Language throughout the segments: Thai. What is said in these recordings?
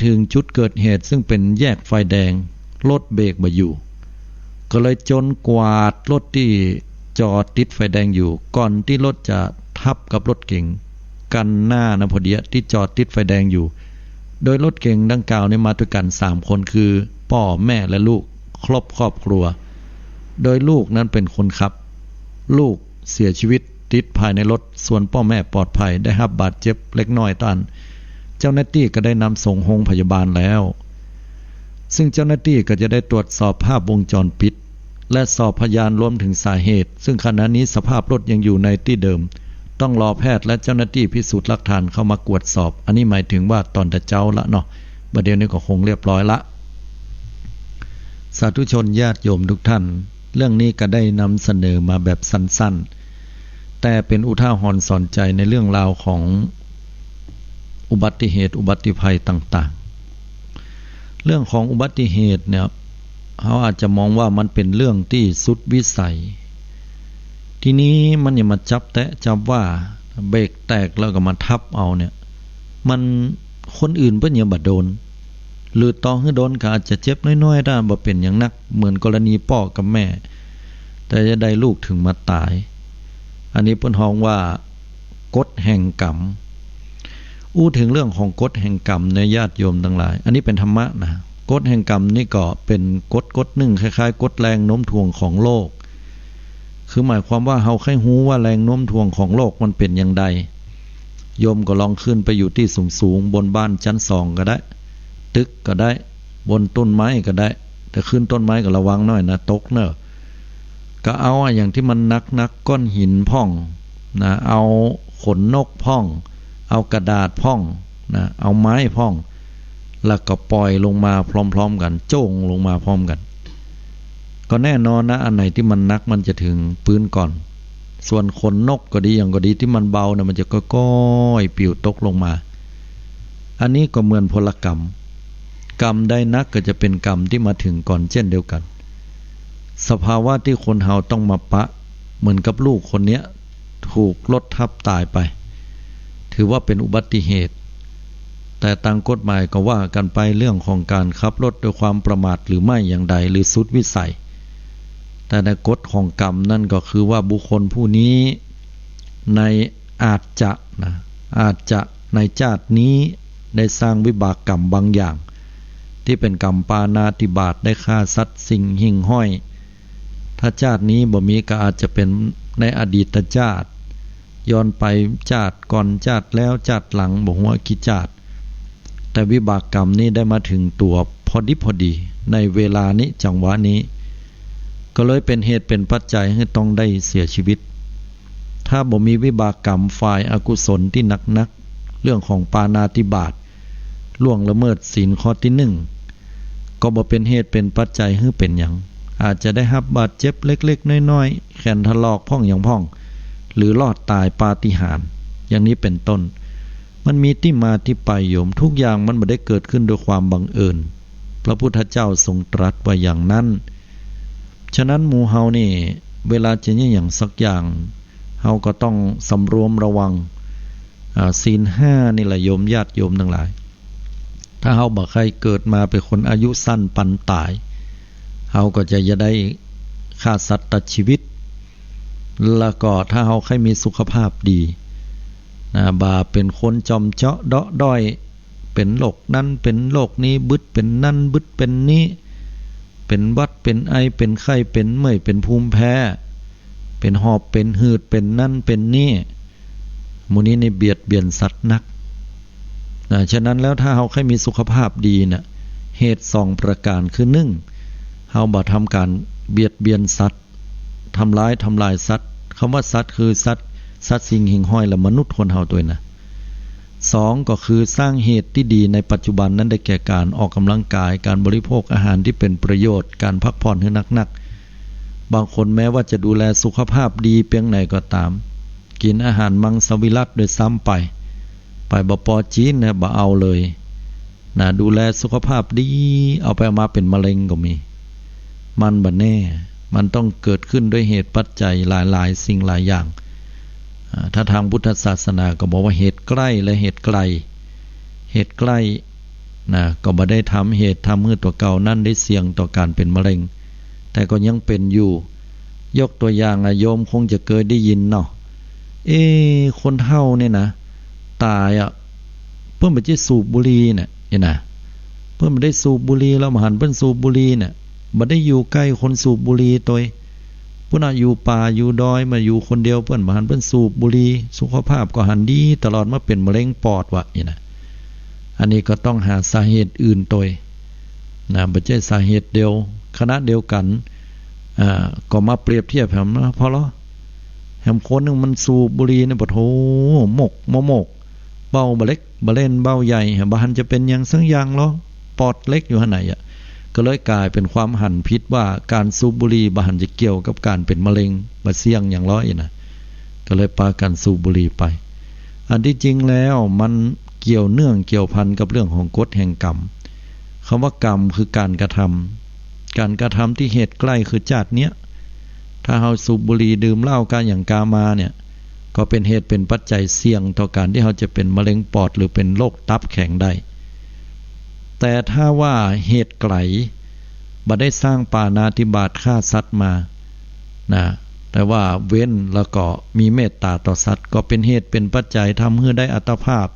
ถึงจุดเกิดเหตุซึ่งเป็นแยกไฟแดงรถเบรกบ่อยู่ก็เลยจนกวาดรถที่จอดติดไฟแดงอยู่ก่อนที่รถจะทับกับรถเก๋งกันหน้านะพอดีที่จอดติดไฟแดงอยู่โดยรถเก๋งดังกล่าวนี้มาด้วยกัน3คนคือพ่อแม่และลูกครอบครัวโดยลูกนั้นเป็นคนขับลูกเสียชีวิตติดภายในรถส่วนพ่อแม่ปลอดภัยได้รับบาดเจ็บเล็กน้อยตอนเจ้าหน้าที่ก็ได้นำส่งโรงพยาบาลแล้วซึ่งเจ้าหน้าที่ก็จะได้ตรวจสอบภาพวงจรปิดและสอบพยานรวมถึงสาเหตุซึ่งขณะนี้สภาพรถยังอยู่ในที่เดิมต้องรอแพทย์และเจ้าหน้าที่พิสูจน์หลักฐานเข้ามากวดสอบอันนี้หมายถึงว่าตอนแต่เจ้าละเนาะประเดี๋ยวนี้ก็คงเรียบร้อยละสาธุชนญาติโยมทุกท่านเรื่องนี้ก็ได้นำเสนอมาแบบสั้นๆแต่เป็นอุทาหรณ์สอนใจในเรื่องราวของอุบัติเหตุอุบัติภัยต่างๆเรื่องของอุบัติเหตุเนี่ยเขาอาจจะมองว่ามันเป็นเรื่องที่สุดวิสัยทีนี้มันอย่ามาจับแตะจับว่าเบรกแตกแล้วก็มาทับเอาเนี่ยมันคนอื่นเพิ่นอย่าบ่โดนหรือต่อให้โดนก็อาจจะเจ็บน้อยๆได้บ่เป็นอย่างนักเหมือนกรณีพ่อกับแม่แต่จะได้ลูกถึงมาตายอันนี้เพิ่นฮ้องว่ากฎแห่งกรรมถึงเรื่องของกฎแห่งกรรมในญาติโยมทั้งหลายอันนี้เป็นธรรมะนะกฎแห่งกรรมนี่ก็เป็นกฎหนึ่งคล้ายๆกฎแรงโน้มถ่วงของโลกคือหมายความว่าเฮาให้รู้ว่าแรงโน้มถ่วงของโลกมันเป็นอย่างใดโยมก็ลองขึ้นไปอยู่ที่สูงๆบนบ้านชั้น2ก็ได้ตึกก็ได้บนต้นไม้ก็ได้แต่ขึ้นต้นไม้ก็ระวังหน่อยนะตกเนอะก็เอาอย่างที่มันนักก้อนหินพ่องนะเอาขนนกพ่องเอากระดาษพ่องนะเอาไม้พ่องแล้วก็ปล่อยลงมาพร้อมๆกันโจ่งลงมาพร้อมกันก็แน่นอนนะอันไหนที่มันนักมันจะถึงพื้นก่อนส่วนขนนกก็ดีอย่างก็ดีที่มันเบานะมันจะก้อยๆปลิวตกลงมาอันนี้ก็เหมือนพลกรรมกรรมใดนักก็จะเป็นกรรมที่มาถึงก่อนเช่นเดียวกันสภาวะที่คนเฮาต้องมาปะเหมือนกับลูกคนเนี้ยถูกรถทับตายไปถือว่าเป็นอุบัติเหตุแต่ตามกฎหมายก็ว่ากันไปเรื่องของการขับรถด้วยความประมาทหรือไม่อย่างใดหรือสุดวิสัยแต่ในกฎของกรรมนั่นก็คือว่าบุคคลผู้นี้ในอาจจะในชาตินี้ได้สร้างวิบากกรรมบางอย่างที่เป็นกรรมปาณาติบาตได้ฆ่าสัตว์สิ่งหิ่งห้อยถ้าชาตินี้บ่มีก็อาจจะเป็นในอดีตชาติย้อนไปชาติก่อนชาติแล้วชาติหลังบ่ฮู้ว่ากี่ชาติแต่วิบากกรรมนี้ได้มาถึงตัวพอดีในเวลานี้จังหวะนี้ก็เลยเป็นเหตุเป็นปัจจัยให้ต้องได้เสียชีวิตถ้าบ่มีวิบากกรรมฝ่ายอกุศลที่หนักๆเรื่องของปาณาติบาตล่วงละเมิดศีลข้อที่1ก็บ่เป็นเหตุเป็นปัจจัยให้เป็นหยังอาจจะได้รับบาดเจ็บเล็กๆน้อยๆแขนถลอกพ่องอย่างพ่องหรือรอดตายปาฏิหาริย์อย่างนี้เป็นต้นมันมีที่มาที่ไปโยมทุกอย่างมันไม่ได้เกิดขึ้นโดยความบังเอิญพระพุทธเจ้าทรงตรัสไว้อย่างนั้นฉะนั้นหมู่เฮานี่เวลาจะอย่างสักอย่างเฮาก็ต้องสำรวมระวังศีล5นี่แหละโยมญาติโยมทั้งหลายถ้าเฮาบ่ใครเกิดมาเป็นคนอายุสั้นปันตายเฮาก็จะได้ฆ่าสัตว์ตัดชีวิตแล้วก็ถ้าเฮาใครมีสุขภาพดีบ่าเป็นคนจอมเจาะเดาะด้อยเป็นโรคนั้นเป็นโรคนี้บึดเป็นนั่นบึดเป็นนี้เป็นหวัดเป็นไอเป็นไข้เป็นเมื่อยเป็นภูมิแพ้เป็นหอบเป็นหืดเป็นนั่นเป็นนี่หมู่นี้ในเบียดเบียนสัตว์นักฉะนั้นแล้วถ้าเฮาใครมีสุขภาพดีน่ะเหตุ2ประการคือ1เฮาบ่ทำการเบียดเบียนสัตว์ทำลายสัตว์คำว่าสัตว์คือสัตว์สิ่งหิ่งห้อยและมนุษย์คนเฮาตัวนะ2ก็คือสร้างเหตุที่ดีในปัจจุบันนั้นได้แก่การออกกำลังกายการบริโภคอาหารที่เป็นประโยชน์การพักผ่อนให้นักๆบางคนแม้ว่าจะดูแลสุขภาพดีเพียงไหนก็ตามกินอาหารมังสวิรัติโดยซ้ำไปบ่ปอจีนนะบ่เอาเลยดูแลสุขภาพดีเอาไปมาเป็นมะเร็งก็มีมันบ่แน่มันต้องเกิดขึ้นด้วยเหตุปัจจัยหลายๆสิ่งหลายอย่างถ้าทางพุทธศาสนาก็บอกว่าเหตุใกล้และเหตุไกลเหตุใกล้ นะก็บ่ได้ทำเหตุทำให้ตัวเก่านั่นได้เสี่ยงต่อการเป็นมะเร็งแต่ก็ยังเป็นอยู่ยกตัวอย่างโยมคงจะเคยได้ยินเนาะคนเฒ่าเนี่ยนะตายเพิ่นบ่ได้สูบบุหรี่น่ะเห็นน่ะเพิ่นบ่ได้สูบบุหรี่แล้วมาหันเพิ่นสูบบุหรี่น่ะบ่ได้อยู่ใกล้คนสูบบุหรี่ตัวเพิ่นอยู่ป่าอยู่ดอยมาอยู่คนเดียวเพิ่นมาหันเพิ่นสูบบุหรี่สุขภาพก็หันดีตลอดมาเป็นมะเร็งปอดวะนี่นะอันนี้ก็ต้องหาสาเหตุอื่นตัวนะบ่ใช่สาเหตุเดียวคณะเดียวกันก็มาเปรียบเทียบแหมนะพอแล้วแหมคนนึงมันสูบบุหรี่เนี่ยบ่โถหมกเบาบ่เล็กบ่เล่นเบาใหญ่บ่หันจะเป็นหยังสักอย่างหรอปอดเล็กอยู่หั่นไหนก็เลยกลายเป็นความหันผิดว่าการสูบบุหรี่บ่หันจะเกี่ยวกับการเป็นมะเร็งบ่เสี่ยงอย่างร้อยนะก็เลยพากันสูบบุหรี่ไปอันที่จริงแล้วมันเกี่ยวเนื่องเกี่ยวพันกับเรื่องของกฎแห่งกรรมคำว่ากรรมคือการกระทำที่เหตุใกล้คือชาติเนี้ยถ้าเฮาสูบบุหรี่ดื่มเหล้ากันอย่างกามาเนี่ยก็เป็นเหตุเป็นปัจจัยเสี่ยงต่อการที่เฮาจะเป็นมะเร็งปอดหรือเป็นโรคตับแข็งได้แต่ถ้าว่าเหตุไกลบ่ได้สร้างปาณาติบาตฆ่าสัตว์มานะแต่ว่าเว้นแล้วก็มีเมตตาต่อสัตว์ก็เป็นเหตุเป็นปัจจัยทำให้ได้อัตภาพ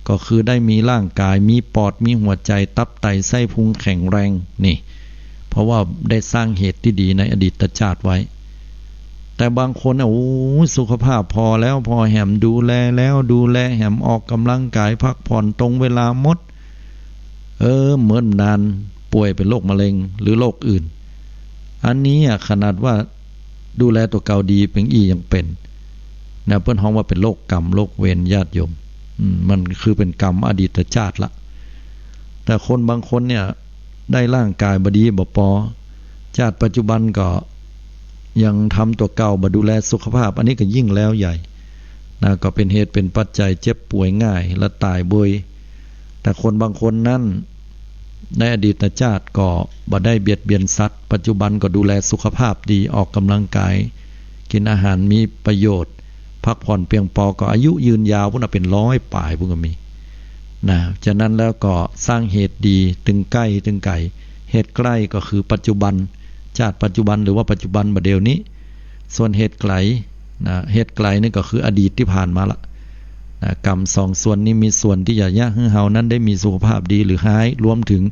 ก็คือได้มีร่างกายมีปอดมีหัวใจตับไตไส้พุงแข็งแรงนี่เพราะว่าได้สร้างเหตุที่ดีในอดีตชาติไว้แต่บางคนสุขภาพพอแล้วพอแหมดูแลแล้วดูแลแหมออกกำลังกายพักผ่อนตรงเวลาหมดเหมือนนานป่วยเป็นโรคมะเร็งหรือโรคอื่นอันนี้ขนาดว่าดูแลตัวเก่าดีเป็นยังเป็นนะเพิ่นฮ้องว่าเป็นโรคกรรมโรคเวรญาติโยมมันคือเป็นกรรมอดีตชาติละแต่คนบางคนเนี่ยได้ร่างกายบ่ดีบ่พอชาติปัจจุบันก็ยังทำตัวเก่าบ่ดูแลสุขภาพอันนี้ก็ยิ่งแล้วใหญ่นะก็เป็นเหตุเป็นปัจจัยเจ็บป่วยง่ายและตายบ่อยแต่คนบางคนนั้นในอดีตชาติก็บ่ได้เบียดเบียนสัตว์ปัจจุบันก็ดูแลสุขภาพดีออกกำลังกายกินอาหารมีประโยชน์พักผ่อนเพียงพอก็อายุยืนยาวพุ่นเป็น100ปลายพุ่นก็มีนะฉะนั้นแล้วก็สร้างเหตุดีถึงใกล้ถึงไกลเหตุใกล้ก็คือปัจจุบันชาติปัจจุบันหรือว่าปัจจุบันบัดเดี๋ยวนี้ส่วนเหตุไกลนะเหตุไกลนี่ก็คืออดีตที่ผ่านมาละนะกรรม2ส่วนนี้มีส่วนที่จะยะให้เฮานั้นได้มีสุขภาพดีหรือหายรวมถึง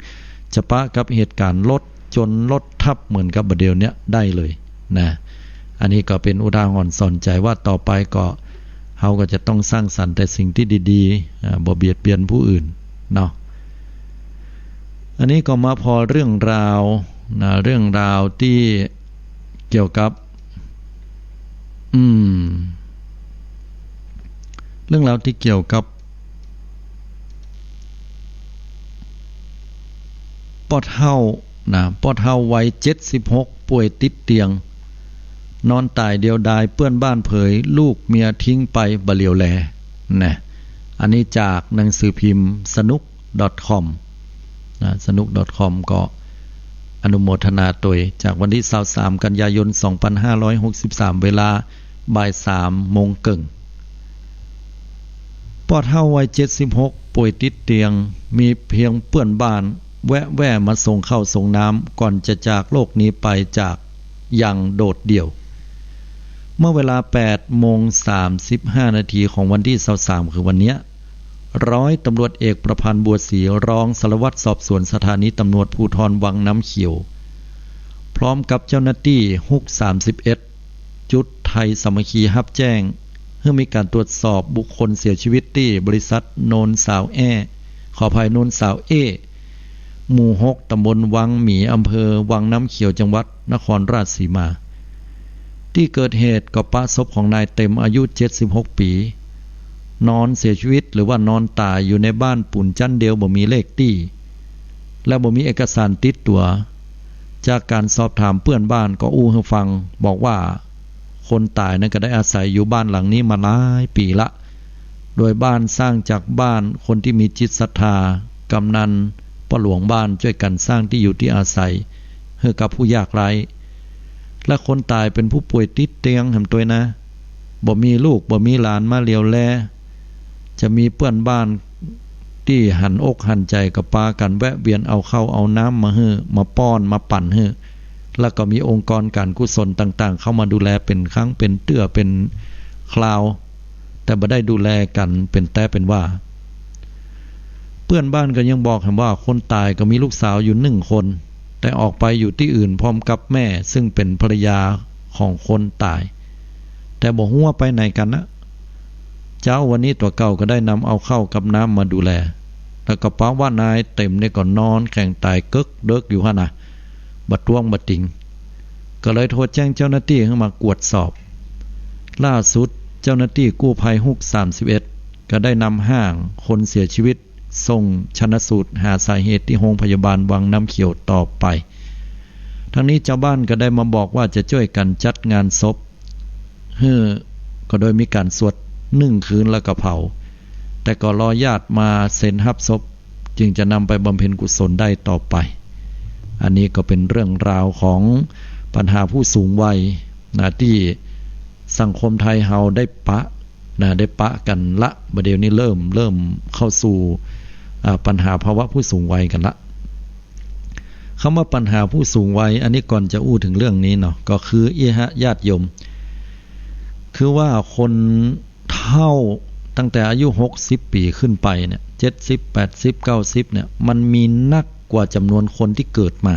จะปะกับเหตุการณ์ลดจนลดทับเหมือนกับบัดเดี๋ยวนี้ได้เลยนะอันนี้ก็เป็นอุทาหรณ์สอนใจว่าต่อไปก็เฮาก็จะต้องสร้างสรรค์แต่สิ่งที่ดีๆบ่เบียดเบียนผู้อื่นเนาะอันนี้ก็มาพอเรื่องราวนะเรื่องราวที่เกี่ยวกับเรื่องราวที่เกี่ยวกับปอดเฒ่านะปอดเฒ่าวัย76ป่วยติดเตียงนอนตายเดียวดายเปื้อนบ้านเผยลูกเมียทิ้งไปบ่เหลียวแลนะอันนี้จากหนังสือพิมพ์สนุก .com นะสนุก .com ก็อนุโมทนาตวยจากวันที่23กันยายน2563เวลาบ่าย 3 โมงครึ่งปอดเฒ่าวัย76ป่วยติดเตียงมีเพียงเปื้อนบ้านแวะมาส่งข้าวส่งน้ำก่อนจะจากโลกนี้ไปจากอย่างโดดเดี่ยวเมื่อเวลา 8:35 นาทีของวันที่23คือวันเนี้ยร้อยตำรวจเอกประพันธ์บัวศรีรองสารวัตรสอบสวนสถานีตำรวจภูธรวังน้ำเขียวพร้อมกับเจ้าหน้าที่ฮุก31จุดไทยสามัคคีรับแจ้งเพื่อมีการตรวจสอบบุคคลเสียชีวิตที่บริษัทโนนสาวขออภัยโนนสาวหมู่6ตำบลวังหมีอำเภอวังน้ำเขียวจังหวัดนครราชสีมาที่เกิดเหตุก็พบศพของนายเต็มอายุ76ปีนอนเสียชีวิตหรือว่านอนตายอยู่ในบ้านปูนจันเดียวบ่มีเลขที่และบ่มีเอกสารติดตัวจากการสอบถามเพื่อนบ้านก็อู้ให้ฟังบอกว่าคนตายนั้นก็ได้อาศัยอยู่บ้านหลังนี้มาหลายปีละโดยบ้านสร้างจากบ้านคนที่มีจิตศรัทธากำนันพ่อหลวงบ้านช่วยกันสร้างที่อยู่ที่อาศัยให้กับผู้ยากไร้และคนตายเป็นผู้ป่วยติดเตียงทำตัวนะบ่มีลูกบ่มีหลานมาเลี้ยวแลจะมีเพื่อนบ้าน ที่หันอกหันใจกับปากันแวะเวียนเอาเข้าเอาน้ำมาให้มาป้อนมาปั่นให้แล้วก็มีองค์กรการกุศลต่างๆเข้ามาดูแลเป็นครั้งเป็นเตื้อเป็นคราวแต่บ่ได้ดูแลกันเป็นแต่เป็นว่าเพื่อนบ้านก็ยังบอกว่าคนตายก็มีลูกสาวอยู่1 คนแต่ออกไปอยู่ที่อื่นพร้อมกับแม่ซึ่งเป็นภรรยาของคนตายแต่บอกหัวไปไหนกันนะเจ้าวันนี้ตัวเก่าก็ได้นำเอาเข้ากับน้ำมาดูแลแล้วก็ป้าว่านายเต็มในก่อนนอนแข่งตายกึกเดิกอยู่ฮะนะบัดท่วงบัดติงก็เลยโทรแจ้งเจ้าหน้าที่ให้มากวดสอบล่าสุดเจ้าหน้าที่กู้ภัยฮุก31ก็ได้นำห้างคนเสียชีวิตส่งชันสูตรหาสาเหตุที่โรงพยาบาลวังน้ำเขียวต่อไปทั้งนี้ชาวบ้านก็ได้มาบอกว่าจะช่วยกันจัดงานศพก็โดยมีการสวด1 คืนแล้วก็เผาแต่ก็รอญาติมาเซ็นรับศพจึงจะนำไปบำเพ็ญกุศลได้ต่อไปอันนี้ก็เป็นเรื่องราวของปัญหาผู้สูงวัยที่สังคมไทยเฮาได้ปะกันละบัดเดี๋ยวนี้เริ่มเข้าสู่ปัญหาภาวะผู้สูงวัยกันละคำว่าปัญหาผู้สูงวัยอันนี้ก่อนจะอู้ถึงเรื่องนี้เนาะก็คือญาติโยมคือว่าคนเฒ่าตั้งแต่อายุ60 ปีขึ้นไปเนี่ย70 80 90เนี่ยมันมีนักกว่าจำนวนคนที่เกิดมา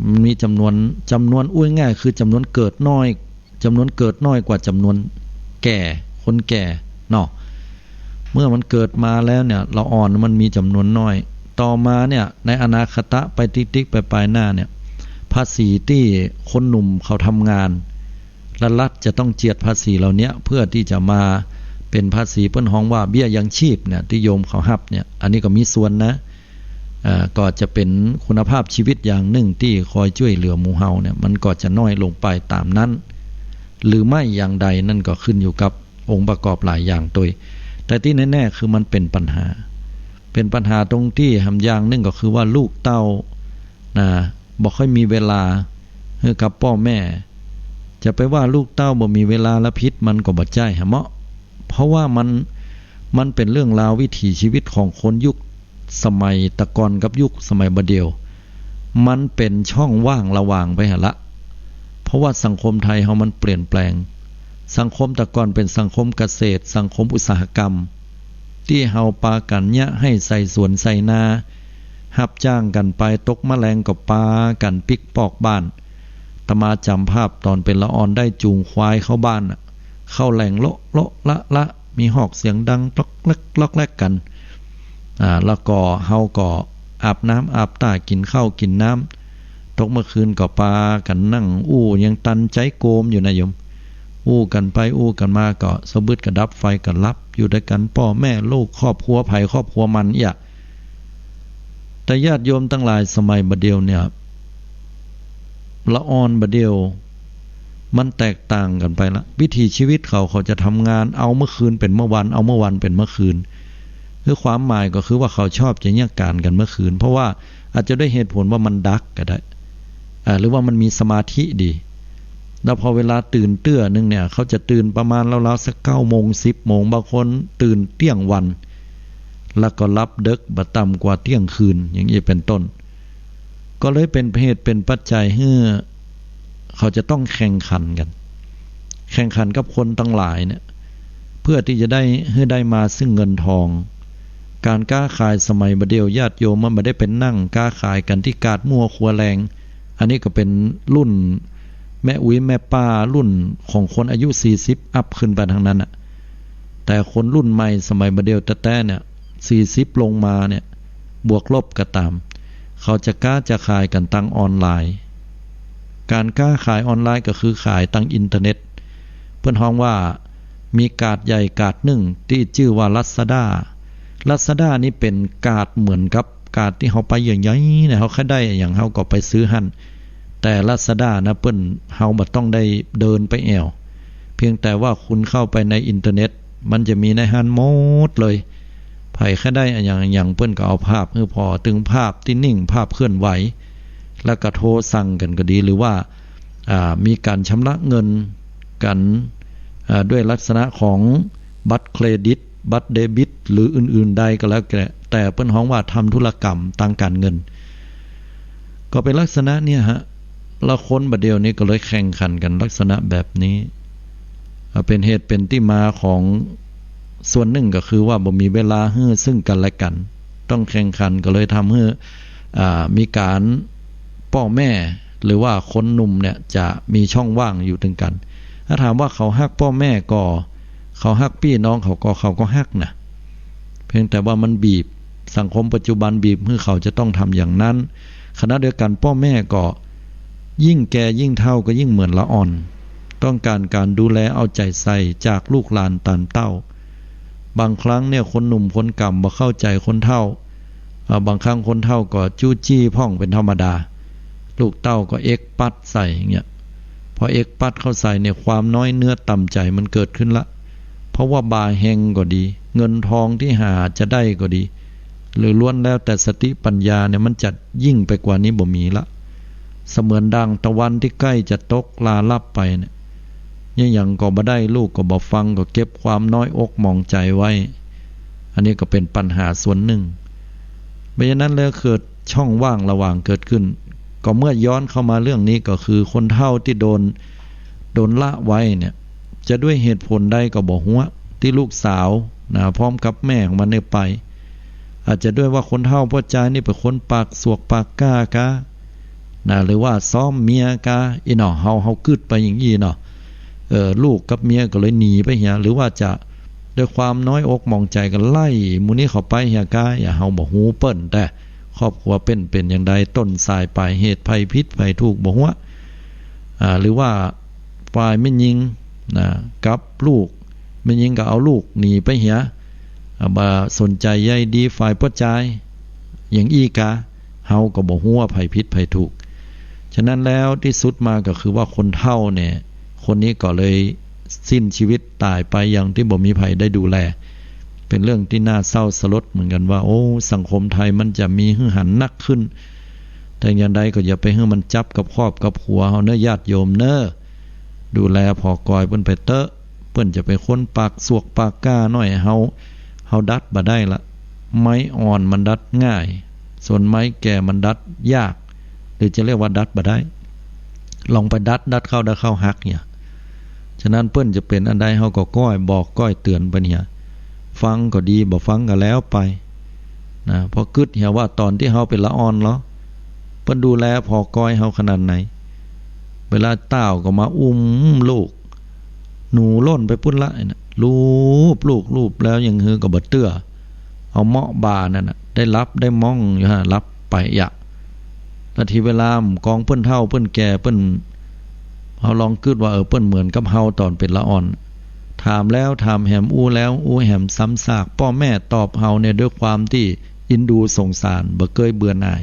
มันมีจำนวนอุ้ยง่ายคือจำนวนเกิดน้อยกว่าจำนวนคนแก่เนาะเมื่อมันเกิดมาแล้วเนี่ยเราอ่อนมันมีจำนวนน้อยต่อมาเนี่ยในอนาคตไปติ๊กๆไปปลายหน้าเนี่ยภาษีที่คนหนุ่มเขาทำงานรัฐจะต้องเจียดภาษีเหล่านี้เพื่อที่จะมาเป็นภาษีเปิ้นฮ้องว่าเบี้ยยังชีพเนี่ยที่โยมเขารับเนี่ยอันนี้ก็มีส่วนนะก็จะเป็นคุณภาพชีวิตอย่างหนึ่งที่คอยช่วยเหลือหมู่เฮาเนี่ยมันก็จะน้อยลงไปตามนั้นหรือไม่อย่างใดนั่นก็ขึ้นอยู่กับองค์ประกอบหลายอย่างตัวแต่ที่แน่ๆคือมันเป็นปัญหาตรงที่หำอย่างหนึ่งก็คือว่าลูกเต้าบ่ค่อยมีเวลาให้กับพ่อแม่จะไปว่าลูกเต้าบ่มีเวลาละพิษมันก็บ่ใช่ฮะเมาะเพราะว่ามันเป็นเรื่องราววิถีชีวิตของคนยุคสมัยตะกอนกับยุคสมัยบัดเดียวมันเป็นช่องว่างระหว่างไปหะละเพราะว่าสังคมไทยเฮามันเปลี่ยนแปลงสังคมตะกอนเป็นสังคมเกษตรสังคมอุตสาหกรรมที่เฮาปากันเนี่ยให้ใส่สวนใส่นารับจ้างกันไปตกแมลงกับปากันปิกปอกบ้านตมาจำภาพตอนเป็นละออนได้จูงควายเข้าบ้านเข้าแหล่งละมีหอกเสียงดังล็อกแลกกันแล้วก็เฮาก็อาบน้ำอาบตากินข้าวกินน้ำตกเมื่อคืนก็ปากันนั่งยังตันใจโกมอยู่นะโยมกันไปกันมาก็สะบึดกระดับไฟกันรับอยู่ด้วยกันพ่อแม่ลูกครอบครัวไผครอบครัวมันแต่ญาติโยมทั้งหลายสมัยบัดเดียวเนี่ยละอ่อนบัดเดียวมันแตกต่างกันไปละวิถีชีวิตเขาจะทำงานเอาเมื่อคืนเป็นเมื่อวันเอาเมื่อวันเป็นเมื่อคืนคือความหมายก็คือว่าเขาชอบจะแยกการกันเมื่อคืนเพราะว่าอาจจะได้เหตุผลว่ามันดักก็ได้หรือว่ามันมีสมาธิดีแล้วพอเวลาตื่นเตื้อนึงเนี่ยเขาจะตื่นประมาณราวๆสัก 9:00 น 10:00 นบางคนตื่นเที่ยงวันแล้วก็รับดึกบ่ต่ำกว่าเที่ยงคืนอย่างนี้เป็นต้นก็เลยเป็นเหตุเป็นปัจจัยให้เขาจะต้องแข่งขันกับคนทั้งหลายเนี่ยเพื่อที่จะได้มาซึ่งเงินทองการค้าขายสมัยบัดเดียวญาติโยมมันไม่ได้เป็นนั่งค้าขายกันที่กาดมั่วครัวแรงอันนี้ก็เป็นรุ่นแม่อุ้ยแม่ป้ารุ่นของคนอายุ40อัพขึ้นไปทางนั้นน่ะแต่คนรุ่นใหม่สมัยบัดเดียวแต่เนี่ย40ลงมาเนี่ยบวกลบก็ตามเขาจะกล้าจะขายกันทางออนไลน์การค้าขายออนไลน์ก็คือขายทางอินเทอร์เน็ตเพิ่นฮ้องว่ามีการ์ดใหญ่การ์ดหนึ่งที่ชื่อว่าLazadaนี่เป็นการ์ดเหมือนกับการ์ดที่เฮาไปอย่างใหญ่เนี่ยเฮาแค่ได้อย่างเฮาก็ไปซื้อหั่นแต่ Lazada นะเปิ้นเฮาบ่ต้องได้เดินไปแอวเพียงแต่ว่าคุณเข้าไปในอินเทอร์เน็ตมันจะมีในหั่นหมดเลยไผแค่ได้อย่างเปิ้นก็เอาภาพคือพอตึงภาพที่นิ่งภาพเคลื่อนไหวแล้วก็โทรสั่งกันก็ดีหรือว่ามีการชำระเงินกันด้วยลักษณะของบัตรเครดิต บัตรเดบิตหรืออื่นๆใดก็แล้วแต่เปิ้นฮ้องว่าทำธุรกรรมทางการเงินก็เป็นลักษณะเนี่ยฮะละคนบัดเดียวนี้ก็เลยแข่งขันกันลักษณะแบบนี้เป็นเหตุเป็นที่มาของส่วนหนึ่งก็คือว่าบ่มีเวลาให้ซึ่งกันและกันต้องแข่งขันก็เลยทำให้มีการพ่อแม่หรือว่าคนหนุ่มเนี่ยจะมีช่องว่างอยู่ถึงกันถ้าถามว่าเขาฮักพ่อแม่ก็เขาฮักพี่น้องเขาก็ฮักนะเพียงแต่ว่ามันบีบสังคมปัจจุบันบีบให้เขาจะต้องทำอย่างนั้นขณะเดียวกันพ่อแม่ก็ยิ่งแก่ยิ่งเฒ่าก็ยิ่งเหมือนละอ่อนต้องการดูแลเอาใจใส่จากลูกหลานตานเต้าบางครั้งเนี่ยคนหนุ่มคนก่ำบ่เข้าใจคนเฒ่าบางครั้งคนเฒ่าก็จู้จี้พ่องเป็นธรรมดาลูกเต้าก็เอ็กปัดใส่อย่างเงี้ยพอเอ็กปัดเข้าใส่เนี่ยความน้อยเนื้อต่ำใจมันเกิดขึ้นละเพราะว่าบาแหงก็ดีเงินทองที่หาจะได้ก็ดีหรือล้วนแล้วแต่สติปัญญาเนี่ยมันจัดยิ่งไปกว่านี้บ่มีละเสมือนดังตะวันที่ใกล้จะตกลาลับไปเนี่ยยังก็บ่ได้ลูกก็บ่ฟังก็เก็บความน้อยอกมองใจไว้อันนี้ก็เป็นปัญหาส่วนหนึ่งเพราะฉะนั้นแล้วเกิดช่องว่างระหว่างเกิดขึ้นก็เมื่อย้อนเข้ามาเรื่องนี้ก็คือคนเฒ่าที่โดนละไว้เนี่ยจะด้วยเหตุผลใดก็บ่ฮู้ที่ลูกสาวนะพร้อมกับแม่ของมันได้ไปอาจจะด้วยว่าคนเฒ่าพ่อใจนี่เป็นคนปากสวกปากกล้ากะนะหรือว่าซ้อมเมียกะอีเนาะเฮากึดไปอย่างงี้เนาะลูกกับเมียก็เลยหนีไปเหียหรือว่าจะด้วยความน้อยอกมองใจกันไล่หมู่นี้เข้าไปเหียกะอย่าเฮาบ่ฮู้เปิ้นแต่ครอบครัวเป็นอย่างใดต้นสายปลายเหตุภัยพิษภัยทุกข์บ่ฮู้หรือว่าฝ่ายแม่หญิงนะกับลูกแม่หญิงก็เอาลูกหนีไปเหียบ่สนใจใยดีฝ่ายพ่อใจอย่างอีกะเฮาก็บ่ฮู้ว่าภัยพิษภัยทุกข์ฉะนั้นแล้วที่สุดมาก็คือว่าคนเฒ่าเนี่ยคนนี้ก็เลยสิ้นชีวิตตายไปอย่างที่บ่มีภัยได้ดูแลเป็นเรื่องที่น่าเศร้าสลดเหมือนกันว่าโอ้สังคมไทยมันจะมีหื้อหันนักขึ้นแต่อย่างใดก็อย่าไปให้มันจับกับครอบกับหัวเฮาเน้อญาติโยมเน้อดูแลพอกอยเพิ่นไปเตอะเพิ่นจะไปค้นปากสวกปากก้าน้อยเฮาดัดบ่ได้ละไม้อ่อนมันดัดง่ายส่วนไม้แก่มันดัดยากหรือจะเรียกว่าดัดบ่ได้ลองไปดัดเข้าหักเนี่ยฉะนั้นเพิ่นจะเป็นอันใดเฮาก็ก้อยบอกก้อยเตือนไปเนี่ยฟังก็ดีบ่ฟังก็แล้วไปนะพอกึดเหี่ยว่าตอนที่เฮาเป็นละอ่อนเนาะเพิ่นดูแลพอก้อยเฮาขนาดไหนเวลาเต้าก็มาอุ้มลูกหนูล่นไปพุ่นละน่ะลูบแล้วยังฮือก็บ่เตื้อเอาเหมาะบานั่นน่ะได้รับได้มองอยู่ฮะรับไปยะนาทีเวลากองเพิ่นเฒ่าเพิ่นแก่เพิ่นเฮาลองคิดว่าเพิ่นเหมือนกับเฮาตอนเป็นละอ่อนถามแล้วถามแหมอู้แล้วอู้แหมซ้ำซากพ่อแม่ตอบเฮาเนี่ยด้วยความที่อินดูสงสารบ่เคยเบื่อหน่าย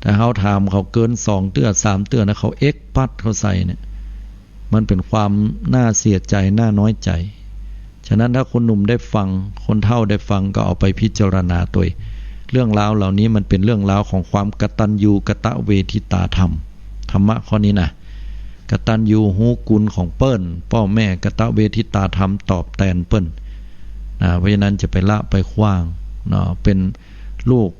แต่เฮาถามเขาเกิน2เตื้อ3เตื้อนะเขาเอ็กปัดเขาใส่เนี่ยมันเป็นความน่าเสียใจน่าน้อยใจฉะนั้นถ้าคนหนุ่มได้ฟังคนเฒ่าได้ฟังก็เอาไปพิจารณาตัวเรื่องราวเหล่านี้มันเป็นเรื่องราวของความกตัญญูกตเวทิตาธรรมธรรมะข้อนี้นะกตัญญูฮู้กุลของเปิ้นพ่อแม่กตเวทิตาธรรมตอบแทนเปิ้นเพราะฉะนั้นจะไปละไปขว้างเนาะเป็นลูก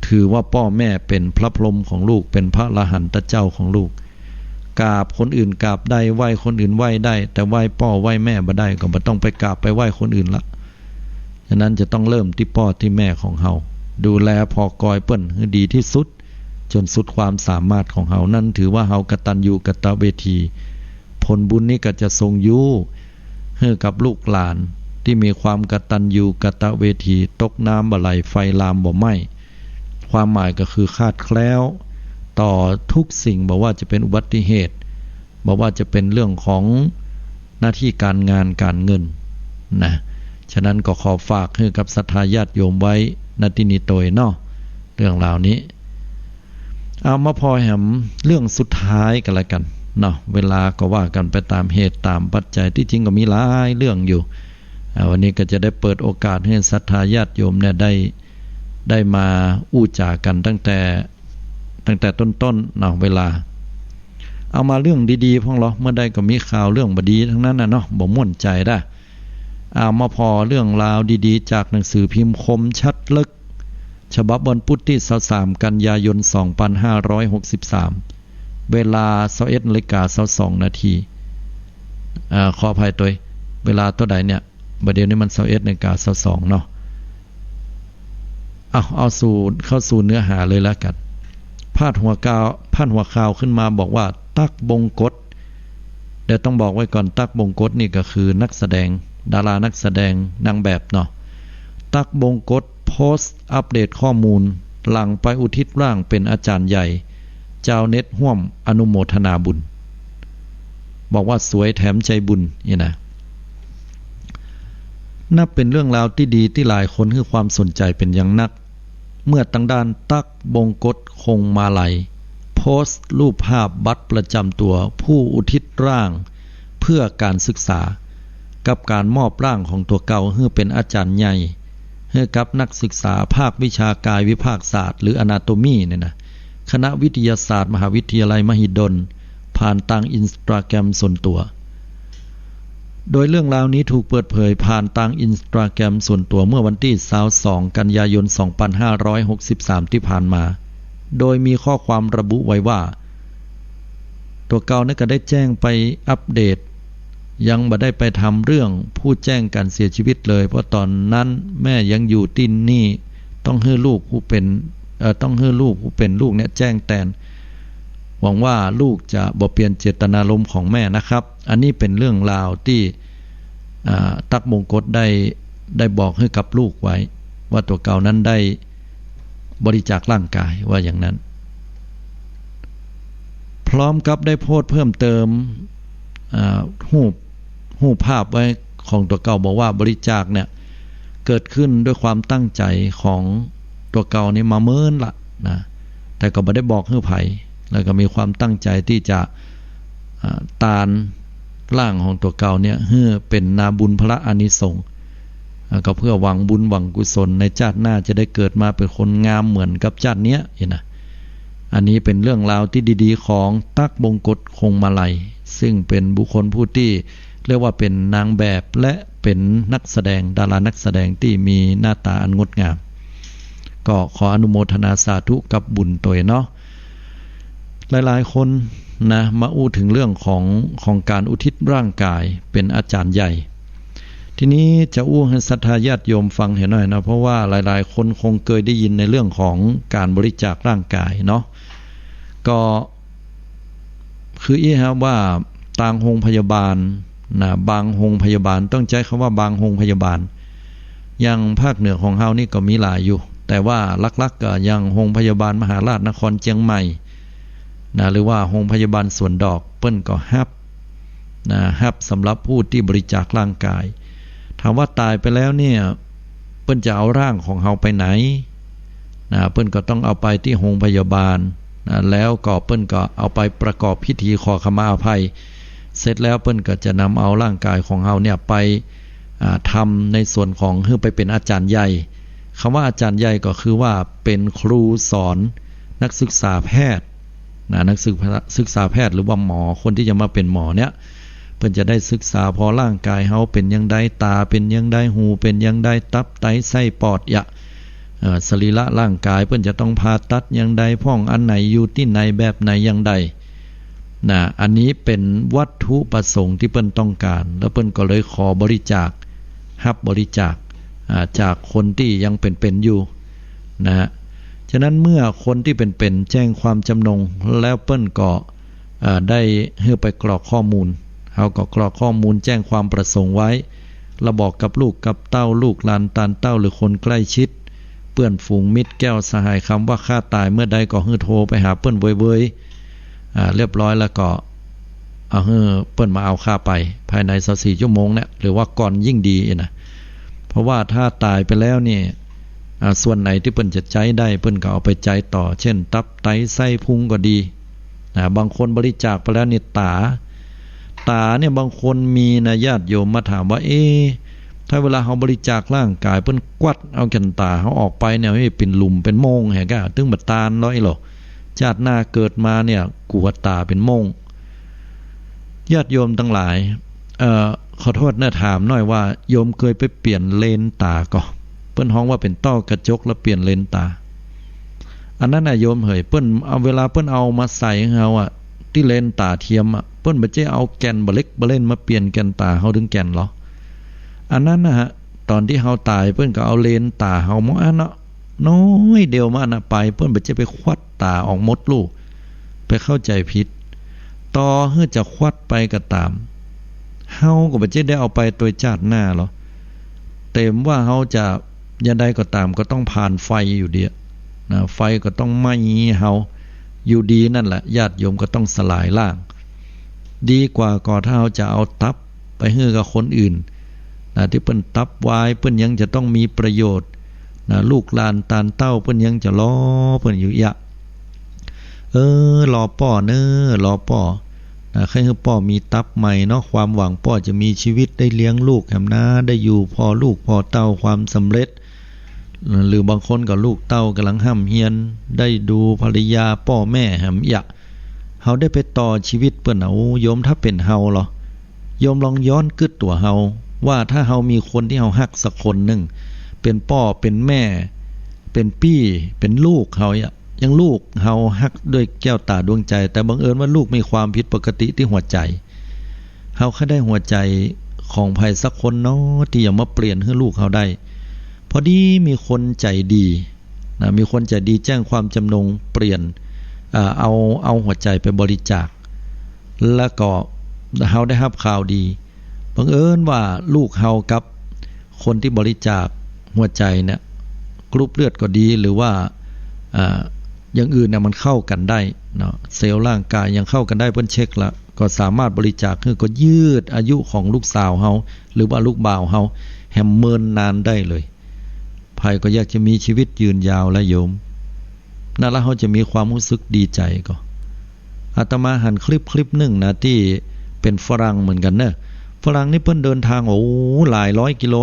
ถือว่าพ่อแม่เป็นพระพรหมของลูกเป็นพระอรหันตเจ้าของลูกกราบคนอื่นกราบได้ไหว้คนอื่นไหว้ได้แต่ไหว้พ่อไหว้แม่บ่ได้ก็บ่ต้องไปกราบไปไหว้คนอื่นละฉะนั้นจะต้องเริ่มที่พ่อที่แม่ของเฮาดูแลพอกอยเปิ้นให้ดีที่สุดจนสุดความสามารถของเฮานั่นถือว่าเฮากตัญญูกตเวทีผลบุญนี้ก็จะทรงอยู่ให้กับลูกหลานที่มีความกตัญญูกตเวทีตกน้ำบ่ไหลไฟลามบ่ไหม้ความหมายก็คือคาดแคล้วต่อทุกสิ่งบอกว่าจะเป็นอุบัติเหตุบอกว่าจะเป็นเรื่องของหน้าที่การงานการเงินนะฉะนั้นก็ขอฝากให้กับศรัทธาญาติโยมไว้ณที่นี้โดยเนาะเรื่องราวนี้เอามาพอแหมเรื่องสุดท้ายกันละกันเนาะเวลาก็ว่ากันไปตามเหตุตามปัจจัยที่จริงก็มีหลายเรื่องอยู่วันนี้ก็จะได้เปิดโอกาสให้ศรัทธาญาติโยมเนี่ยได้มาอู้จากันตั้งแต่ต้นๆเนาะเวลาเอามาเรื่องดีๆพวกเราเมื่อใดก็มีข่าวเรื่องบดีทั้งนั้นนะเนาะบ่ม่วนใจได้ มาพอเรื่องราวดีๆจากหนังสือพิมพ์คมชัดลึกฉบับวันพุธที่23กันยายน2563เวลา 21:22 นาทีขออภัยตัวเวลาตัวใดเนี่ยบัดเดี๋ยวนี้มัน 21:22 เนาะเอาเข้าสู่เนื้อหาเลยแล้วกันพาดหัวข่าวขึ้นมาบอกว่าตั๊กบงกฎเดี๋ยวต้องบอกไว้ก่อนตั๊กบงกฎนี่ก็คือนักแสดงดารานักแสดงนางแบบเนาะตั๊กบงกฎโพสต์อัปเดตข้อมูลหลังไปอุทิศร่างเป็นอาจารย์ใหญ่เจ้าเน็ตห่วมอนุโมทนาบุญบอกว่าสวยแถมใจบุญนี่นะนับเป็นเรื่องราวที่ดีที่หลายคนให้ความสนใจเป็นอย่างนักเมื่อตั้งด้านตั๊กบงกฎคงมาลัยโพสต์รูปภาพบัตรประจำตัวผู้อุทิศร่างเพื่อการศึกษากับการมอบร่างของตัวเก่าให้เป็นอาจารย์ใหญ่ให้กับนักศึกษาภาควิชากายวิภาคศาสตร์หรืออนาโตมีเนี่ยนะคณะวิทยาศาสตร์มหาวิทยาลัยมหิดลผ่านทางอินสตาแกรมส่วนตัวโดยเรื่องราวนี้ถูกเปิดเผยผ่านทางอินสตาแกรมส่วนตัวเมื่อวันที่22กันยายน2563ที่ผ่านมาโดยมีข้อความระบุไว้ว่าตัวเก่านั้นก็ได้แจ้งไปอัปเดตยังบ่ได้ไปทำเรื่องผู้แจ้งการเสียชีวิตเลยเพราะตอนนั้นแม่ยังอยู่ที่นี่ต้องให้ลูกผู้เป็นลูกเนี่ยแจ้งแทนหวังว่าลูกจะบ่เปลี่ยนเจตนารมณ์ของแม่นะครับอันนี้เป็นเรื่องราวที่ตั๊กบงกฎได้บอกให้กับลูกไว้ว่าตัวเก่านั้นได้บริจาคร่างกายว่าอย่างนั้นพร้อมกับได้โพสต์เพิ่มเติมรูปภาพไว้ของตัวเก่าบอกว่าบริจาคเนี่ยเกิดขึ้นด้วยความตั้งใจของตัวเก่านี่มาเมินละนะแต่ก็ไม่ได้บอกให้ไผแล้วก็มีความตั้งใจที่จะตานร่างของตัวเก่าเนี่ยให้เป็นนาบุญพระอานิสงส์ก็เพื่อหวังบุญหวังกุศลในชาติหน้าจะได้เกิดมาเป็นคนงามเหมือนกับชาติเนี้ยนะอันนี้เป็นเรื่องราวที่ดีๆของตั๊กบงกฎคงมาลัยซึ่งเป็นบุคคลผู้ที่เรียกว่าเป็นนางแบบและเป็นนักแสดงดารานักแสดงที่มีหน้าตาอันงดงามก็ขออนุโมทนาสาธุกับบุญตัวเนาะหลายๆคนนะมาอู้ถึงเรื่องของการอุทิศร่างกายเป็นอาจารย์ใหญ่ทีนี้จะอู้ให้ศรัทธาญาติโยมฟังเห็นหน่อยนะเพราะว่าหลายๆคนคงเคยได้ยินในเรื่องของการบริจาคร่างกายเนาะก็คือว่าต่างโรงพยาบาลนะบางโรงพยาบาลต้องใช้คำว่าบางโรงพยาบาลอย่างภาคเหนือของเฮานี่ก็มีหลายอยู่แต่ว่าลักๆก็อย่างโรงพยาบาลมหาราชนครเชียงใหม่นะหรือว่าโรงพยาบาลสวนดอกเปิ้นก็ฮับสำหรับผู้ที่บริจาคร่างกายถามว่าตายไปแล้วเนี่ยเปิ้นจะเอาร่างของเฮาไปไหนนะเปิ้นก็ต้องเอาไปที่โรงพยาบาลนะแล้วก็เปิ้นก็เอาไปประกอบพิธีขอขมาอภัยเสร็จแล้วเปิ้นก็จะนำเอาร่างกายของเฮาเนี่ยไปทำในส่วนของเพื่อไปเป็นอาจารย์ใหญ่คำว่าอาจารย์ใหญ่ก็คือว่าเป็นครูสอนนักศึกษาแพทย์นักศึกษาแพทย์หรือว่าหมอคนที่จะมาเป็นหมอเนี่ยเพิ่นจะได้ศึกษาพอร่างกายเฮาเป็นยังไงตาเป็นยังไงหูเป็นยังไงตับไตไส้ปอดสรีระร่างกายเพิ่นจะต้องผ่าตัดยังไงพ่องอันไหนอยู่ที่ไหนแบบไหนยังไงอันนี้เป็นวัตถุประสงค์ที่เพิ่นต้องการแล้วเพิ่นก็เลยขอบริจาครับบริจาคจากคนที่ยังเป็นอยู่นะฉะนั้นเมื่อคนที่เป็นแจ้งความจำนงแล้วเปิ้นก็ได้ให้ไปกรอกข้อมูลเฮาก็กรอกข้อมูลแจ้งความประสงค์ไว้แล้วบอกกับลูกกับเต้าลูกหลานตานเต้าหรือคนใกล้ชิดเพื่อนฝูงมิตรแก้วสหายคำว่าข้าตายเมื่อใดก็ให้โทรไปหาเปิ้นเว่ยเรียบร้อยแล้วก็เอาให้เปิ้นมาเอาข้าไปภายใน24ชั่วโมงเนี่ยหรือว่าก่อนยิ่งดีนะเพราะว่าถ้าตายไปแล้วนี่ส่วนไหนที่เปิ้นจะใจได้เปิ้นก็เอาไปใจต่อเช่นตับไตไส้พุงก็ดีบางคนบริจาคไปแล้วนี่ตาเนี่ยบางคนมีนะญาติโยมมาถามว่าถ้าเวลาเฮาบริจาคร่างกายเปิ้นกวัดเอาแก่นตาเฮาออกไปเนี่ยให้เป็นหลุมเป็นโมงแฮะกะตึงบัดตาลร้อยหรอชาติหน้าเกิดมาเนี่ยกวดตาเป็นโมงญาติโยมทั้งหลาย ขอโทษนะถามหน่อยว่าโยมเคยไปเปลี่ยนเลนตาก็เปิ้นฮ้องว่าเป็นต้อกระจกแล้วเปลี่ยนเลนตาอันนั้นน่ะโยมเฮ้ยเปิ้นเอาเวลาเปิ้นเอามาใส่เฮาอ่ะที่เลนตาเทียมอ่ะเปิ้นบ่ใช่เอาแก่นบ่เล็กบ่เล่นมาเปลี่ยนแก่นตาเฮาถึงแก่นหรออันนั้นนะฮะตอนที่เฮาตายเปิ้นก็เอาเลนตาเฮาหมดอันเนาะน้อยเดียวมาน่ะไปเปิ้นบ่ใช่ไปควัดตาออกหมดลูกไปเข้าใจผิดต่อเฮือจะควัดไปก็ตามเฮาก็บ่ใช่ได้เอาไปตัวชาติหน้าหรอเต็มว่าเฮาจะยันใดก็ตามก็ต้องผ่านไฟอยู่ดีนะไฟก็ต้องไหม้เฮาอยู่ดีนั่นแหละญาติโยมก็ต้องสลายล่างดีกว่าก่อถ้าเฮาจะเอาตับไปให้กับคนอื่นนะที่เปิ้นตับไว้เปิ้นยังจะต้องมีประโยชน์นะลูกหลานตานเต้าเปิ้นยังจะรอเปิ้นอยู่ยะรอป้อเน้อรอป้อใครคือป้อมีตับใหม่เนาะความหวังป้อจะมีชีวิตได้เลี้ยงลูกแหมนะได้อยู่พอลูกพอเต้าความสำเร็จหรือบางคนก็ลูกเต้ากำลังห้ำเฮียนได้ดูภรรยาป้อแม่แหมยะเฮาได้ไปต่อชีวิตเปิ้นเอาโยมถ้าเป็นเฮาเหรอโยมลองย้อนกึดตัวเฮาว่าถ้าเฮามีคนที่เฮาฮักสักคนหนึ่งเป็นป้อเป็นแม่เป็นพี่เป็นลูกเฮายังลูกเฮาฮักด้วยแก้วตาดวงใจแต่บังเอิญว่าลูกมีความผิดปกติที่หัวใจเฮาแค่ได้หัวใจของใครสักคนเนาะที่จะมาเปลี่ยนให้ลูกเฮาได้พอดีมีคนใจดีนะมีคนใจดีแจ้งความจำนงเปลี่ยนเอาหัวใจไปบริจาคแล้วก็เฮาได้รับข่าวดีบังเอิญว่าลูกเฮากับคนที่บริจาคหัวใจเนี่ยกรุ๊ปเลือดก็ดีหรือว่าอย่างอื่นเนี่ยมันเข้ากันได้เนาะเซลล์ร่างกายยังเข้ากันได้เพิ่นเช็คแล้วก็สามารถบริจาคคือก็ยืดอายุของลูกสาวเฮาหรือว่าลูกบ่าวเฮาแฮมเมินนานได้เลยใครก็อยากจะมีชีวิตยืนยาวและโยมนั่นแล้วเฮาจะมีความรู้สึกดีใจก็อาตมาหันคลิปหนึ่งนะที่เป็นฝรั่งเหมือนกันเนอะฝรั่งนี่เพิ่นเดินทางหลายร้อยกิโล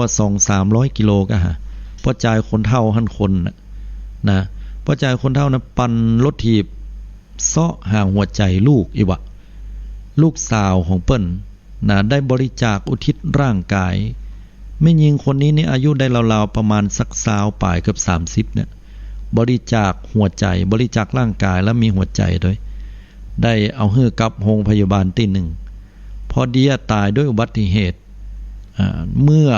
200-300 กิโลก็ฮะพอจ่ายคนเฒ่าหันคนนะพอจ่ายคนเฒ่านะปั่นรถถีบเซาะหาหัวใจลูกอีวะลูกสาวของเปิ้นนะได้บริจาคอุทิศร่างกายแม่หญิงคนนี้นี่อายุได้ราวๆประมาณสัก20ปลายเกือบ30เนี่ยบริจาคหัวใจบริจาคร่างกายแล้วมีหัวใจด้วยได้เอาฮื้อกับโรงพยาบาลที่หนึ่งพอดีตายด้วยอุบัติเหตุเมื่อ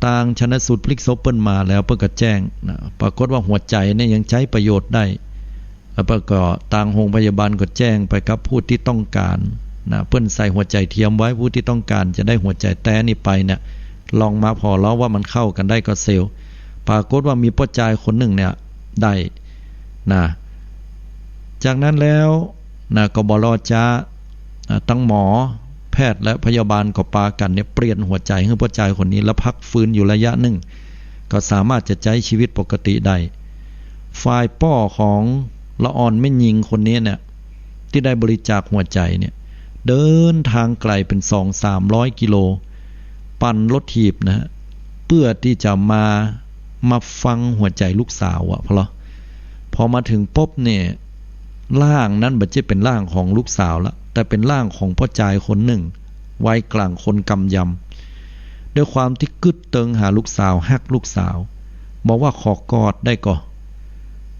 ทางชันสูตรพลิกศพเปิ้นมาแล้วเปิ้นก็แจ้งนะปรากฏว่าหัวใจเนี่ยยังใช้ประโยชน์ได้แล้วก็ทางโรงพยาบาลก็แจ้งไปกับผู้ที่ต้องการนะเปิ้นใส่หัวใจเทียมไว้ผู้ที่ต้องการจะได้หัวใจแต้นี่ไปเนี่ยลองมาพอแล้วว่ามันเข้ากันได้ก็เซลล์ปรากฏว่ามีป้าจายคนหนึ่งเนี่ยได้นะจากนั้นแล้วนะก็บ่รอจ้าตั้งหมอแพทย์และพยาบาลก็ปากันเนี่ยเปลี่ยนหัวใจให้ป้าจายคนนี้แล้วพักฟื้นอยู่ระยะหนึ่งก็สามารถจะใช้ชีวิตปกติได้ฝ่ายป้อของละอ่อนแม่หญิงคนนี้เนี่ยที่ได้บริจาคหัวใจเนี่ยเดินทางไกลเป็น200-300 กิโลปั่นรถถีบนะเพื่อที่จะมาฟังหัวใจลูกสาวเพราะพอมาถึงปุ๊บเนี่ยร่างนั้นบัดเจ็บเป็นร่างของลูกสาวละแต่เป็นร่างของพ่อจายคนหนึ่งวัยกลางคนกำยำด้วยความที่กึดเติงหาลูกสาวฮักลูกสาวบอกว่าขอกอดได้ก่อ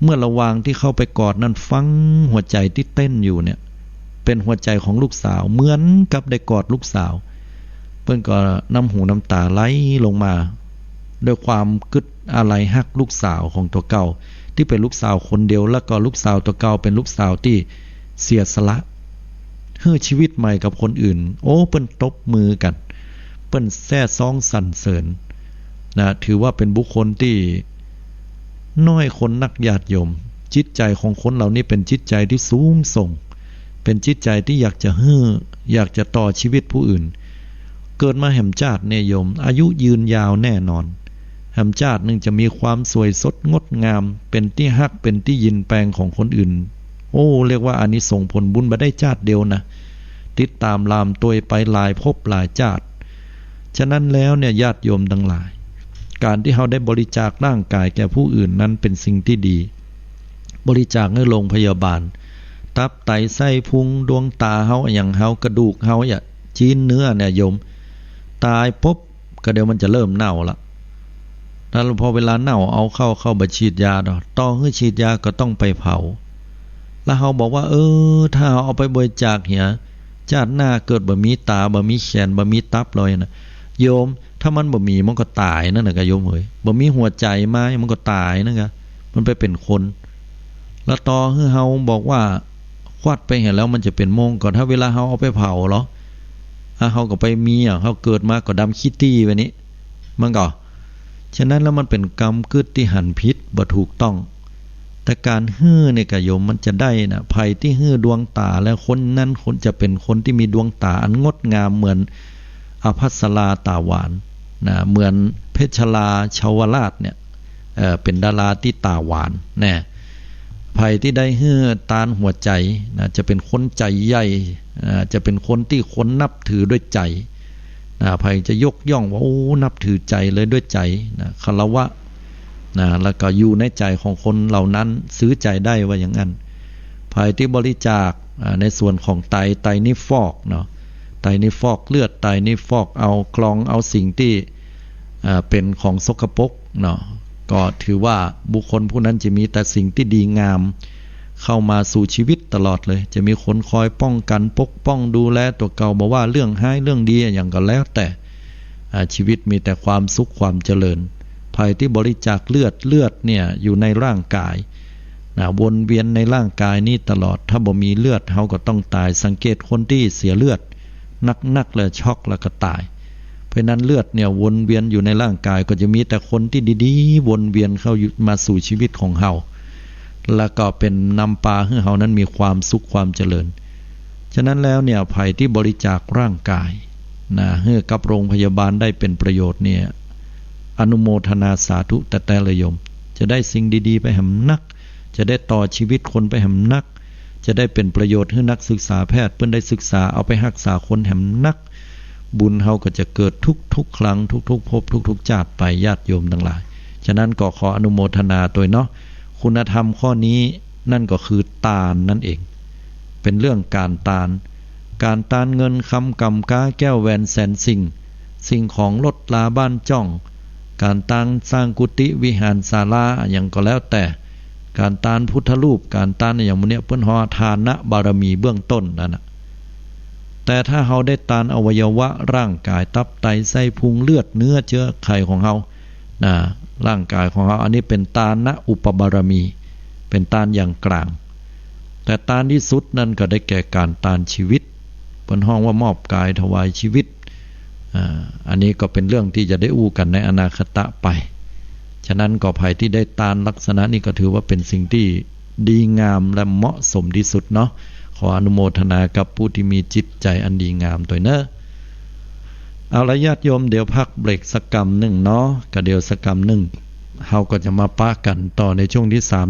เมื่อระหว่างที่เข้าไปกอดนั้นฟังหัวใจที่เต้นอยู่เนี่ยเป็นหัวใจของลูกสาวเหมือนกับได้กอดลูกสาวเพิ่นก็น้ำหูน้ำตาไหลลงมาด้วยความกึดอะไรฮักลูกสาวของตัวเก่าที่เป็นลูกสาวคนเดียวแล้วก็ลูกสาวตัวเก่าเป็นลูกสาวที่เสียสละให้ชีวิตใหม่กับคนอื่นโอ้เปิ้นตบมือกันเปิ้นแซ่ซ้องสรรเสริญนะถือว่าเป็นบุคคลที่น้อยคนนักญาติโยมจิตใจของคนเหล่านี้เป็นจิตใจที่สูงส่งเป็นจิตใจที่อยากจะต่อชีวิตผู้อื่นเกิดมาแห่มชาติเนี่ยโยมอายุยืนยาวแน่นอนแห่มชาตินึงจะมีความสวยสดงดงามเป็นที่ฮักเป็นที่ยินแปลงของคนอื่นโอ้เรียกว่าอานิสงส์ผลบุญบ่ได้ชาติเดียวนะติดตามลามตัวไปหลายภพหลายชาติฉะนั้นแล้วเนี่ยญาติโยมทั้งหลายการที่เราได้บริจาคร่างกายแก่ผู้อื่นนั้นเป็นสิ่งที่ดีบริจาคให้โรงพยาบาลตับไตไส้พุงดวงตาเฮาอย่างเฮากระดูกเฮาจีนเนื้อเนี่ยโยม ตายปุ๊บก็เดี๋ยวมันจะเริ่มเน่าละแล้วพอเวลาเน่าเอาเข้าไปฉีดยาต่อให้ฉีดยาก็ต้องไปเผาแล้วเขาบอกว่าถ้าเอาไปบริจาคเหียชาติหน้าเกิดบ่มีตาบ่มีแขนบ่มีตับเลยนะโยมถ้ามันบ่มีมันก็ตายนั่นน่ะก็โยมเอ้ยบ่มีหัวใจไม้มันก็ตายนั่นก็มันไปเป็นคนแล้วต่อให้เฮาบอกว่าควัดไปเห็นแล้วมันจะเป็นโมงก่อนถ้าเวลาเฮาเอาไปเผาเหรอถ้าเฮาก็ไปมีเฮาเกิดมาก็ดำขี้ตี้แบบนี้มันก็ฉะนั้นแล้วมันเป็นกรรมกึศที่หันพิษบ่ถูกต้องแต่การฮื้อในกโยมมันจะได้นะภัยที่ฮื้อดวงตาแล้วคนนั้นคนจะเป็นคนที่มีดวงตาอันงดงามเหมือนอภัสราตาหวานนะเหมือนเพชรลาชาวราชเนี่ยเป็นดาราที่ตาหวานแน่ภัยที่ได้ฮื้อตานหัวใจนะจะเป็นคนใจใหญ่จะเป็นคนที่คนนับถือด้วยใจภัยจะยกย่องว่าโอ้นับถือใจเลยด้วยใจนะคารวะแล้วก็อยู่ในใจของคนเหล่านั้นซื้อใจได้ว่าอย่างนั้นภัยที่บริจาคในส่วนของไตนี่ฟอกเนาะไตนี่ฟอกเลือดไตนี่ฟอกเอากรองเอาสิ่งที่เป็นของสกปรกเนาะก็ถือว่าบุคคลผู้นั้นจะมีแต่สิ่งที่ดีงามเข้ามาสู่ชีวิตตลอดเลยจะมีคนคอยป้องกันปกป้องดูแลตัวเก่าบอกว่าเรื่องร้ายเรื่องดีอย่างก็แล้วแต่ชีวิตมีแต่ความสุขความเจริญภัยที่บริจาคเลือดเนี่ยอยู่ในร่างกายวนเวียนในร่างกายนี้ตลอดถ้าบ่มีเลือดเฮาก็ต้องตายสังเกตคนที่เสียเลือดนักเลยช็อกแล้วก็ตายเพราะนั้นเลือดเนี่ยวนเวียนอยู่ในร่างกายก็จะมีแต่คนที่ดีๆวนเวียนเข้ามาสู่ชีวิตของเฮาแล้วก็เป็นนำพาให้เฮานั้นมีความสุขความเจริญฉะนั้นแล้วเนี่ยภัยที่บริจาคร่างกายให้กับโรงพยาบาลได้เป็นประโยชน์เนี่ยอนุโมทนาสาธุแต่ละโยมจะได้สิ่งดีๆไปแห่มนักจะได้ต่อชีวิตคนไปแห่มนักจะได้เป็นประโยชน์ให้นักศึกษาแพทย์เพื่อได้ศึกษาเอาไปรักษาคนแห่มนักบุญเฮาก็จะเกิดทุกครั้งทุกภพทุกชาติไปญาติโยมทั้งหลายฉะนั้นก็ขออนุโมทนาตัวเนาะคุณธรรมข้อนี้นั่นก็คือทานนั่นเองเป็นเรื่องการทานเงินคำกำก้าแก้วแหวนแสนสิ่งของลดลาบ้านจ้องการสร้างกุฏิวิหารศาลาอย่างก็แล้วแต่การทานพุทธรูปการทานอย่างมื้อนี้เพิ่นฮอทานนะบารมีเบื้องต้นนั่นน่ะแต่ถ้าเฮาได้ทานอวัยวะร่างกายตับไตไส้พุงเลือดเนื้อเชื้อไขของเฮาร่างกายของเฮาอันนี้เป็นทานนะอุปบารมีเป็นทานอย่างกลางแต่ทานที่สุดนั่นก็ได้แก่การทานชีวิตเพิ่นฮ้องว่ามอบกายถวายชีวิตอันนี้ก็เป็นเรื่องที่จะได้อู้กันในอนาคตไปฉะนั้นก็ภัยที่ได้ทานลักษณะนี้ก็ถือว่าเป็นสิ่งที่ดีงามและเหมาะสมที่สุดเนาะขออนุโมทนากับผู้ที่มีจิตใจอันดีงามตัวเนอะเอาละญาติโยมเดี๋ยวพักเบรกสักกำหนึ่งเนาะก็เดี๋ยวสักกำหนึ่งเฮาก็จะมาปะกันต่อในช่วงที่3